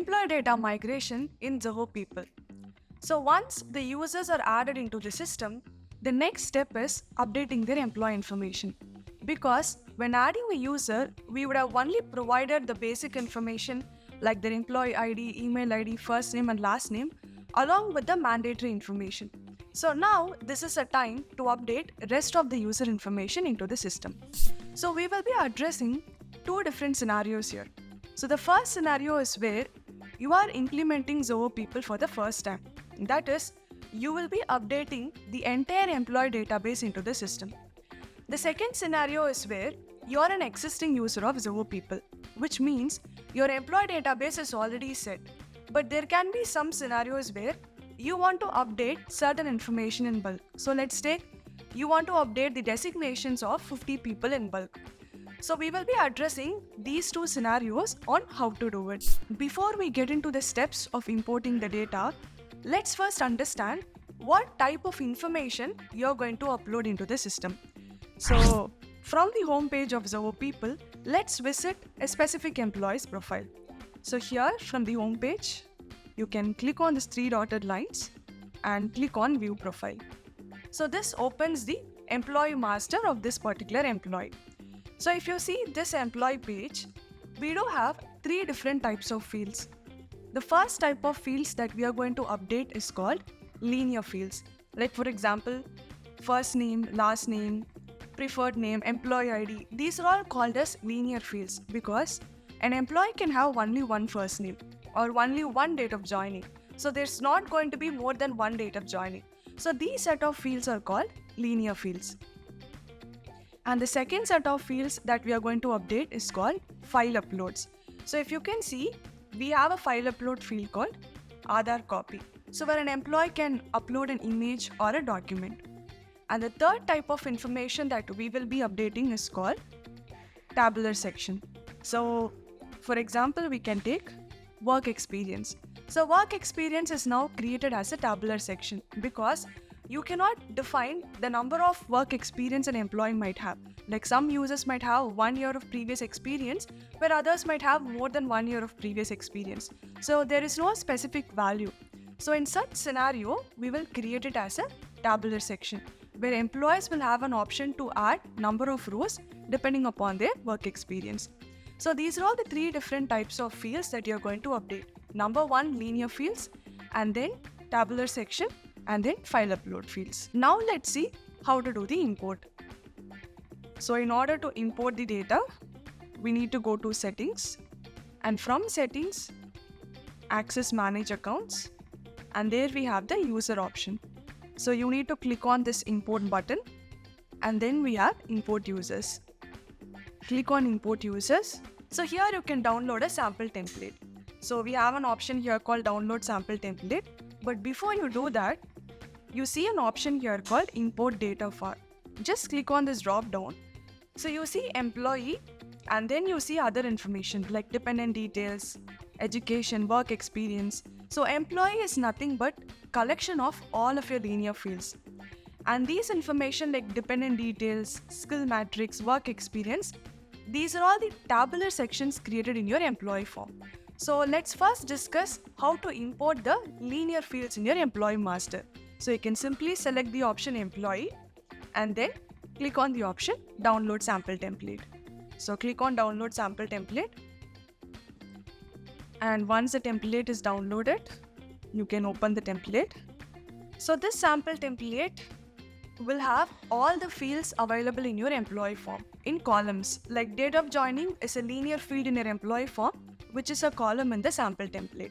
employee data migration in Zoho People. So once the users are added into the system, the next step is updating their employee information. Because when adding a user, we would have only provided the basic information like their employee ID, email ID, first name and last name, along with the mandatory information. So now this is a time to update rest of the user information into the system. So we will be addressing two different scenarios here. So the first scenario is where you are implementing Zoho People for the first time. That is, you will be updating the entire employee database into the system. The second scenario is where you are an existing user of Zoho People, which means your employee database is already set. But there can be some scenarios where you want to update certain information in bulk. So let's take you want to update the designations of 50 people in bulk. So we will be addressing these two scenarios on how to do it. Before we get into the steps of importing the data, let's first understand what type of information you're going to upload into the system. So from the home page of Zoho People, let's visit a specific employee's profile. So here from the home page, you can click on these three dotted lines and click on View Profile. So this opens the employee master of this particular employee. So if you see this employee page, we do have three different types of fields. The first type of fields that we are going to update is called linear fields. Like for example, first name, last name, preferred name, employee ID. These are all called as linear fields because an employee can have only one first name or only one date of joining. So there's not going to be more than one date of joining. So these set of fields are called linear fields. And the second set of fields that we are going to update is called file uploads. So if you can see, we have a file upload field called Aadhaar copy. So where an employee can upload an image or a document. And the third type of information that we will be updating is called tabular section. So for example, we can take work experience. So work experience is now created as a tabular section because you cannot define the number of work experience an employee might have. Like some users might have 1 year of previous experience, where others might have more than 1 year of previous experience. So there is no specific value. So in such scenario, we will create it as a tabular section, where employees will have an option to add number of rows depending upon their work experience. So these are all the three different types of fields that you're going to update. Number one, linear fields, and then tabular section, and then file upload fields. Now let's see how to do the import. So in order to import the data, we need to go to settings, and from settings, access manage accounts, and there we have the user option. So you need to click on this import button, and then we have import users. Click on import users. So here you can download a sample template. So we have an option here called download sample template. But before you do that, you see an option here called import data file. Just click on this drop down. So you see employee, and then you see other information like dependent details, education, work experience. So employee is nothing but collection of all of your linear fields. And these information like dependent details, skill matrix, work experience, these are all the tabular sections created in your employee form. So let's first discuss how to import the linear fields in your employee master. So you can simply select the option employee and then click on the option download sample template. So click on download sample template. And once the template is downloaded, you can open the template. So this sample template will have all the fields available in your employee form in columns. Like date of joining is a linear field in your employee form, which is a column in the sample template.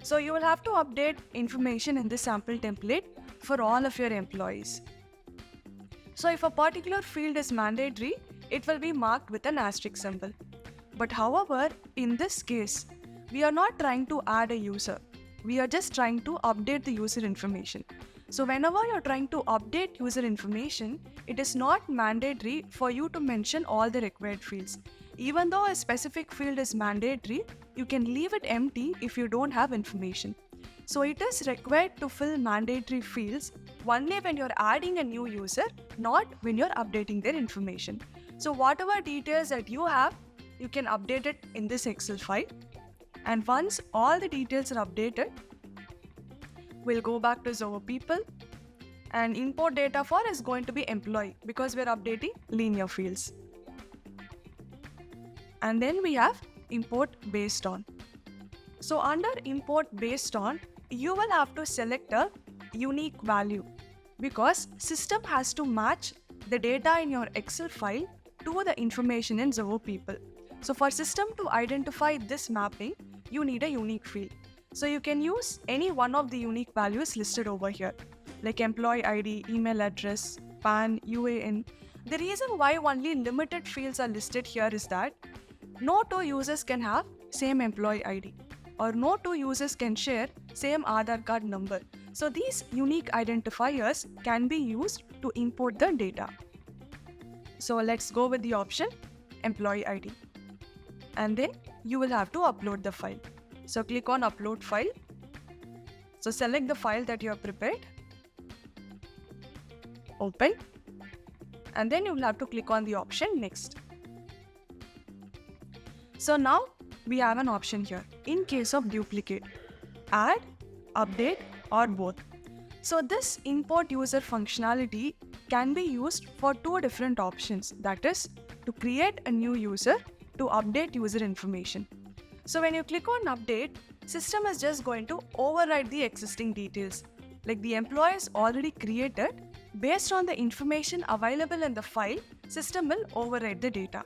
So you will have to update information in the sample template for all of your employees. So if a particular field is mandatory, it will be marked with an asterisk symbol. But however, in this case, we are not trying to add a user. We are just trying to update the user information. So whenever you're trying to update user information, it is not mandatory for you to mention all the required fields. Even though a specific field is mandatory, you can leave it empty if you don't have information. So it is required to fill mandatory fields only when you're adding a new user, not when you're updating their information. So whatever details that you have, you can update it in this Excel file. And once all the details are updated, we'll go back to Zoho People, and import data for is going to be employee because we're updating linear fields. And then we have import based on. So under import based on, you will have to select a unique value because system has to match the data in your Excel file to the information in Zoho People. So for system to identify this mapping, you need a unique field. So you can use any one of the unique values listed over here, like employee ID, email address, PAN, UAN. The reason why only limited fields are listed here is that no two users can have same employee ID, or no two users can share same Aadhaar card number. So these unique identifiers can be used to import the data. So let's go with the option employee ID. And then you will have to upload the file. So click on upload file. So select the file that you have prepared. Open. And then you will have to click on the option next. So now we have an option here in case of duplicate, add, update or both. So this import user functionality can be used for two different options, that is to create a new user, to update user information. So when you click on update, system is just going to override the existing details. Like the employee is already created, based on the information available in the file, system will override the data.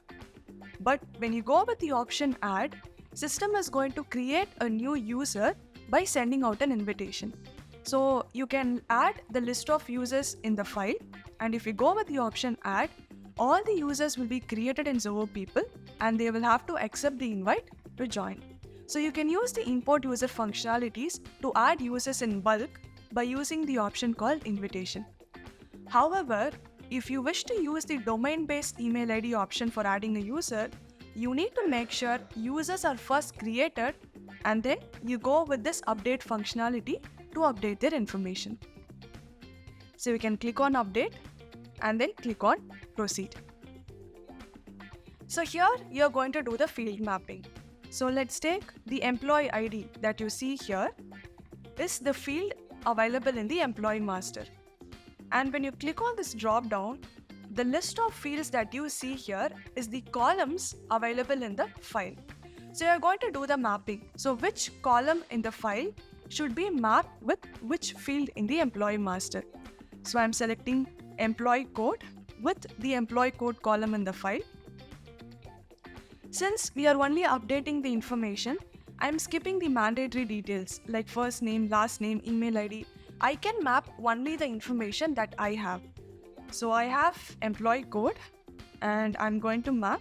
But when you go with the option add, system is going to create a new user by sending out an invitation. So you can add the list of users in the file, and if you go with the option add, all the users will be created in Zoho People and they will have to accept the invite to join. So you can use the import user functionalities to add users in bulk by using the option called invitation. However, if you wish to use the domain-based email ID option for adding a user, you need to make sure users are first created and then you go with this update functionality to update their information. So you can click on update and then click on proceed. So here you're going to do the field mapping. So let's take the employee ID that you see here is the field available in the employee master. And when you click on this drop down, the list of fields that you see here is the columns available in the file. So you're going to do the mapping. So which column in the file should be mapped with which field in the employee master. So I'm selecting employee code with the employee code column in the file. Since we are only updating the information, I'm skipping the mandatory details like first name, last name, email ID. I can map only the information that I have. So I have employee code and I'm going to map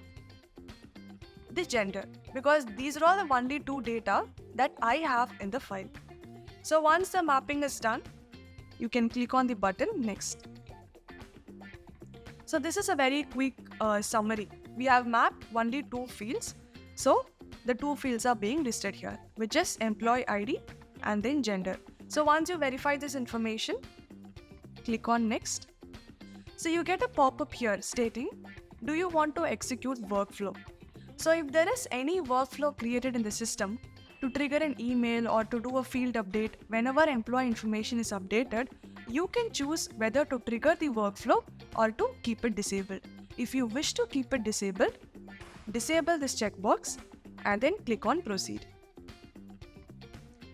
the gender because these are all the only two data that I have in the file. So once the mapping is done, you can click on the button next. So this is a very quick summary. We have mapped only two fields. So the two fields are being listed here, which is employee ID and then gender. So once you verify this information, click on next. So you get a pop-up here stating, do you want to execute workflow? So if there is any workflow created in the system to trigger an email or to do a field update whenever employee information is updated, you can choose whether to trigger the workflow or to keep it disabled. If you wish to keep it disabled, disable this checkbox and then click on proceed.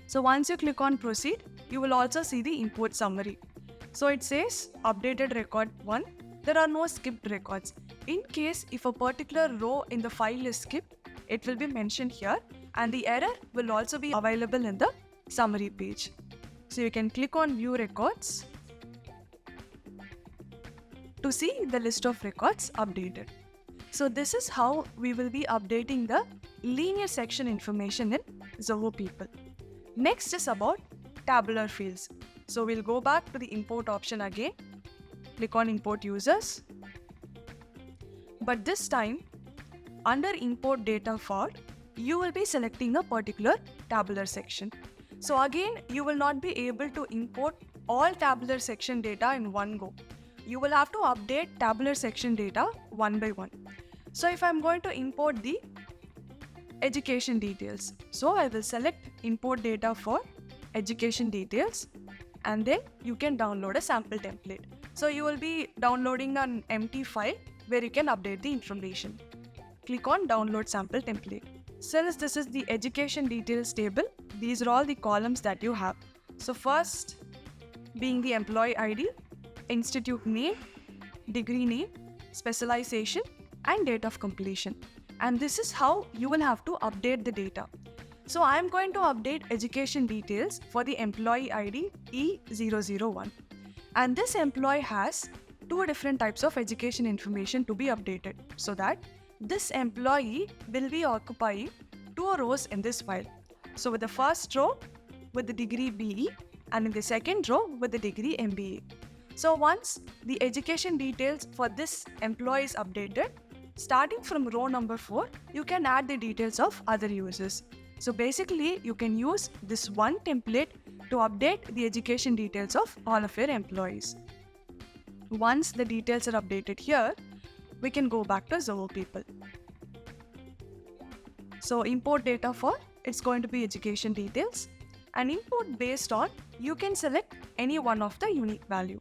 So once you click on proceed, you will also see the import summary. So it says updated record 1. There are no skipped records. In case if a particular row in the file is skipped, it will be mentioned here and the error will also be available in the summary page. So you can click on view records to see the list of records updated. So this is how we will be updating the linear section information in Zoho People. Next is about tabular fields. So we'll go back to the import option again. Click on import users. But this time, under import data for, you will be selecting a particular tabular section. So again, you will not be able to import all tabular section data in one go. You will have to update tabular section data one by one. So if I'm going to import the education details. So I will select import data for education details, and then you can download a sample template. So you will be downloading an empty file where you can update the information. Click on download sample template. Since this is the education details table, these are all the columns that you have. So first being the employee ID, institute name, degree name, specialization, and date of completion. And this is how you will have to update the data. So I am going to update education details for the employee ID E001. And this employee has two different types of education information to be updated, so that this employee will be occupying two rows in this file. So with the first row with the degree BE, and in the second row with the degree MBA. So once the education details for this employee is updated, starting from row number 4, you can add the details of other users. So basically, you can use this one template to update the education details of all of your employees. Once the details are updated here, we can go back to Zoho People. So import data for, it's going to be education details, and import based on, you can select any one of the unique value.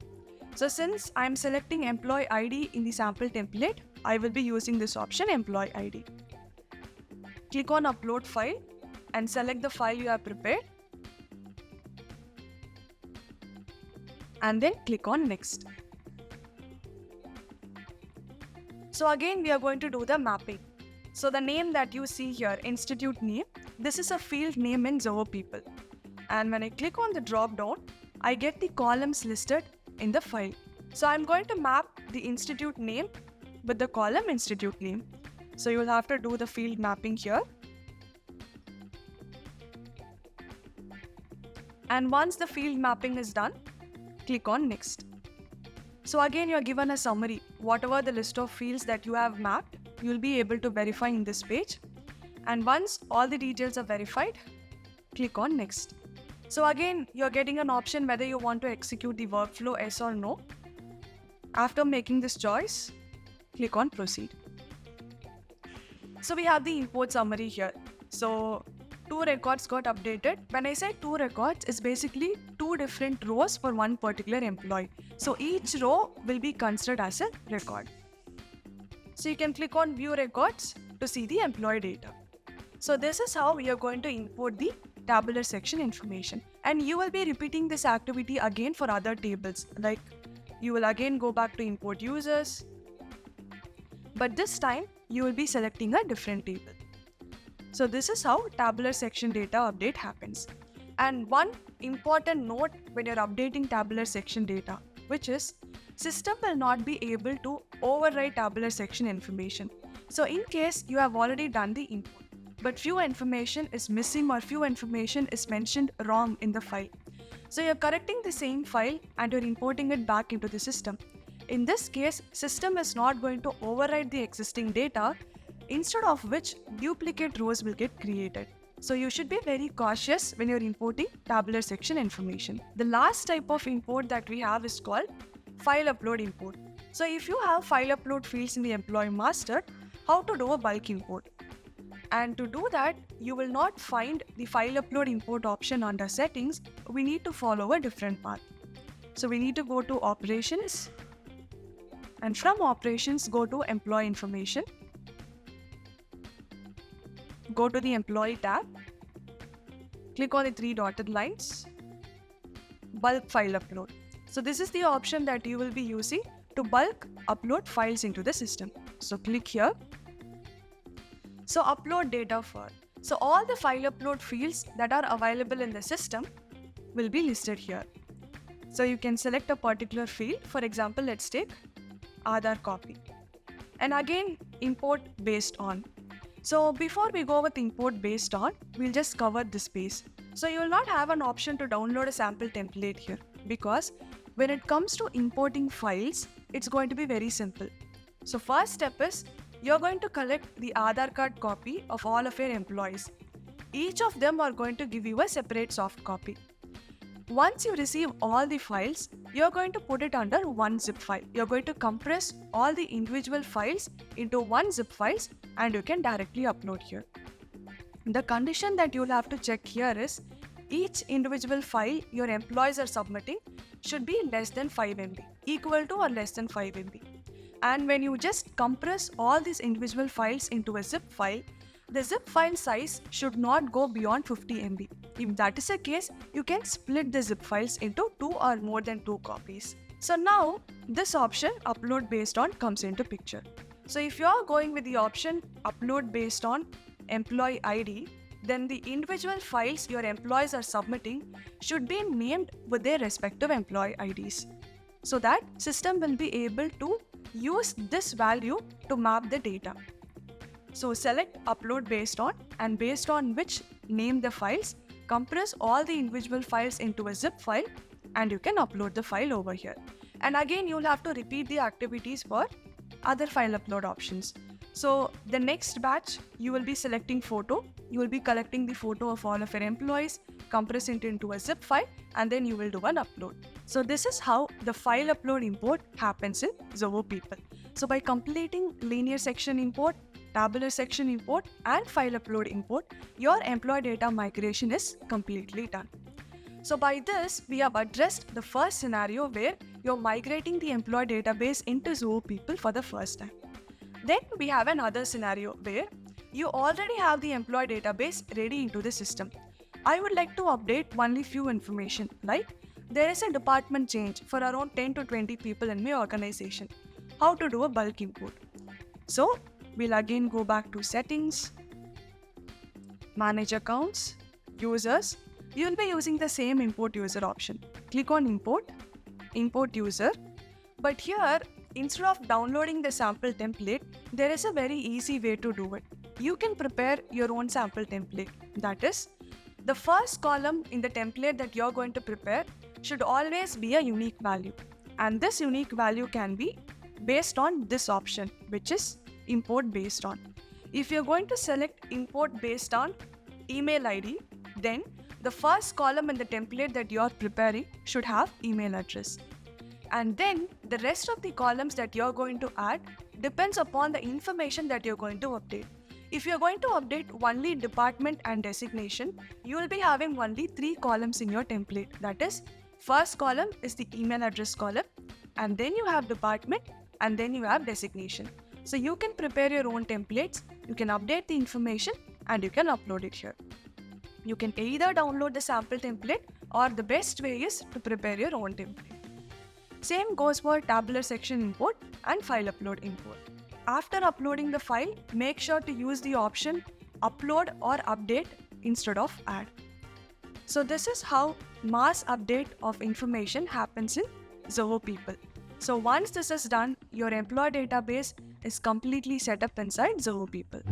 So since I am selecting employee ID in the sample template, I will be using this option employee ID. Click on upload file and select the file you have prepared, and then click on next. So again, we are going to do the mapping. So the name that you see here, institute name, this is a field name in Zoho People. And when I click on the drop down, I get the columns listed in the file. So I'm going to map the institute name with the column institute name. So you will have to do the field mapping here. And once the field mapping is done, click on next. So again, you are given a summary. Whatever the list of fields that you have mapped, you will be able to verify in this page. And once all the details are verified, click on next. So again, you're getting an option whether you want to execute the workflow, yes or no. After making this choice, click on proceed. So we have the import summary here. So 2 records got updated. When I say 2 records, it's basically 2 different rows for one particular employee. So each row will be considered as a record. So you can click on view records to see the employee data. So this is how we are going to import the tabular section information. And you will be repeating this activity again for other tables. Like you will again go back to import users. But this time you will be selecting a different table. So this is how tabular section data update happens. And one important note when you're updating tabular section data, which is system will not be able to overwrite tabular section information. So in case you have already done the input, but few information is missing or few information is mentioned wrong in the file. So you're correcting the same file and you're importing it back into the system. In this case, system is not going to overwrite the existing data, instead of which duplicate rows will get created. So you should be very cautious when you're importing tabular section information. The last type of import that we have is called file upload import. So if you have file upload fields in the employee master, how to do a bulk import? And to do that, you will not find the file upload import option under settings. We need to follow a different path. So we need to go to operations, and from operations go to employee information. Go to the employee tab, click on the 3 dotted lines, bulk file upload. So this is the option that you will be using to bulk upload files into the system. So click here. So upload data for. So all the file upload fields that are available in the system will be listed here. So you can select a particular field. For example, let's take Aadhaar copy. And again, import based on. So before we go with import based on, we'll just cover this page. So you will not have an option to download a sample template here, because when it comes to importing files, it's going to be very simple. So first step is, you're going to collect the Aadhaar card copy of all of your employees. Each of them are going to give you a separate soft copy. Once you receive all the files, you're going to put it under one zip file. You're going to compress all the individual files into one zip files and you can directly upload here. The condition that you'll have to check here is each individual file your employees are submitting should be less than 5 MB, equal to or less than 5 MB. And when you just compress all these individual files into a zip file, the zip file size should not go beyond 50 MB. If that is the case, you can split the zip files into 2 or more than 2 copies. So now this option upload based on comes into picture. So if you are going with the option upload based on employee ID, then the individual files your employees are submitting should be named with their respective employee IDs, so that system will be able to use this value to map the data. So select upload based on, and based on which name the files, compress all the individual files into a zip file, and you can upload the file over here. And again, you'll have to repeat the activities for other file upload options. So the next batch, you will be selecting photo. You will be collecting the photo of all of your employees, compress it into a zip file, and then you will do an upload. So this is how the file upload import happens in Zoho People. So by completing linear section import, tabular section import, and file upload import, your employee data migration is completely done. So by this, we have addressed the first scenario where you're migrating the employee database into Zoho People for the first time. Then we have another scenario where you already have the employee database ready into the system. I would like to update only few information, like there is a department change for around 10 to 20 people in my organization. How to do a bulk import? So we'll again go back to settings, manage accounts, users. You'll be using the same import user option. Click on import, import user. But here, instead of downloading the sample template, there is a very easy way to do it. You can prepare your own sample template. That is, the first column in the template that you're going to prepare should always be a unique value. And this unique value can be based on this option, which is import based on. If you're going to select import based on email ID, then the first column in the template that you're preparing should have email address. And then the rest of the columns that you're going to add depends upon the information that you're going to update. If you're going to update only department and designation, you will be having only 3 columns in your template. That is, first column is the email address column, and then you have department, and then you have designation. So you can prepare your own templates, you can update the information, and you can upload it here. You can either download the sample template, or the best way is to prepare your own template. Same goes for tabular section import and file upload import. After uploading the file, make sure to use the option upload or update instead of add. So this is how mass update of information happens in Zoho People. So once this is done, your employee database is completely set up inside Zoho People.